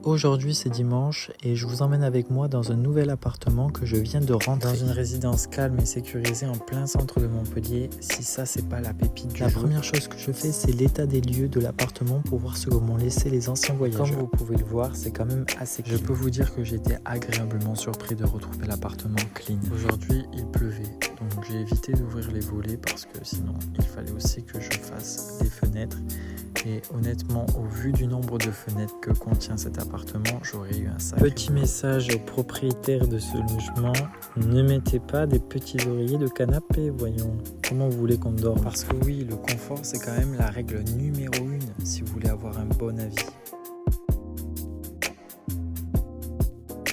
Aujourd'hui c'est dimanche et je vous emmène avec moi dans un nouvel appartement que je viens de rentrer. Dans une résidence calme et sécurisée en plein centre de Montpellier. Si ça c'est pas la pépite du jour. La première chose que je fais c'est l'état des lieux de l'appartement pour voir ce que m'ont laissé les anciens voyageurs. Comme vous pouvez le voir, c'est quand même assez clean. Je peux vous dire que j'ai été agréablement surpris de retrouver l'appartement clean. Aujourd'hui il pleuvait, donc j'ai évité d'ouvrir les volets parce que sinon il fallait aussi que je fasse les fenêtres. Et honnêtement, au vu du nombre de fenêtres que contient cet appartement, j'aurais eu un sacré petit message aux propriétaires de ce logement: ne mettez pas des petits oreillers de canapé, voyons. Comment vous voulez qu'on dorme? Parce que oui, le confort c'est quand même la règle numéro 1 si vous voulez avoir un bon avis.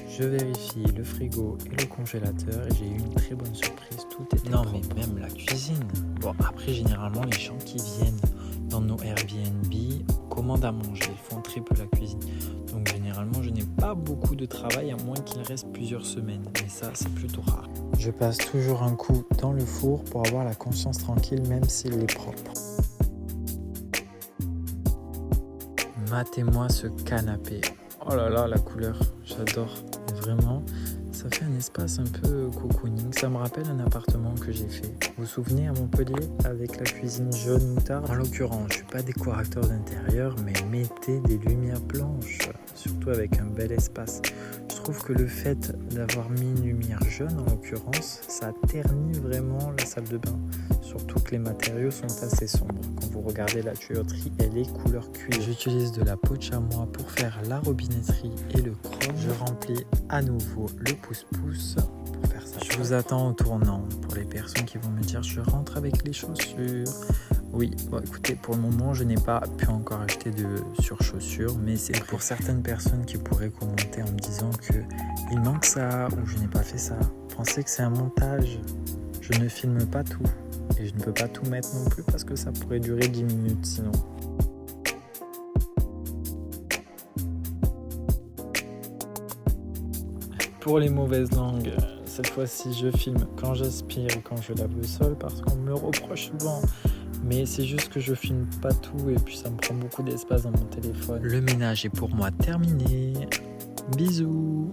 Je vérifie le frigo et le congélateur et j'ai eu une très bonne surprise, tout était propre. Mais même la cuisine. Bon, après généralement les gens qui viennent dans nos Airbnb commandent à manger, ils font très peu la cuisine. Donc généralement je n'ai pas beaucoup de travail à moins qu'il reste plusieurs semaines, mais ça c'est plutôt rare. Je passe toujours un coup dans le four pour avoir la conscience tranquille même s'il est propre. Matez-moi ce canapé. Oh là là, la couleur, j'adore. Vraiment, ça fait un espace un peu cocooning. Ça me rappelle un appartement que j'ai fait. Vous vous souvenez à Montpellier avec la cuisine jaune moutarde? En l'occurrence, je ne suis pas décorateur d'intérieur, mais mettez des lumières blanches, surtout avec un bel espace. Je trouve que le fait d'avoir mis une lumière jaune, en l'occurrence, ça ternit vraiment la salle de bain. Surtout que les matériaux sont assez sombres. Quand vous regardez la tuyauterie, elle est couleur cuivre. J'utilise de la peau de chamois pour faire la robinetterie et le chrome. Je remplis à nouveau le pouce-pouce pour faire ça. Je vous attends au tournant pour les personnes qui vont me dire je rentre avec les chaussures. Oui, bon écoutez, pour le moment je n'ai pas pu encore acheter de surchaussures, mais c'est pour certaines personnes qui pourraient commenter en me disant que il manque ça ou je n'ai pas fait ça. Pensez que c'est un montage, je ne filme pas tout et je ne peux pas tout mettre non plus parce que ça pourrait durer 10 minutes sinon. Pour les mauvaises langues, cette fois-ci je filme quand j'aspire et quand je lave le sol parce qu'on me le reproche souvent. Mais c'est juste que je filme pas tout et puis ça me prend beaucoup d'espace dans mon téléphone. Le ménage est pour moi terminé. Bisous.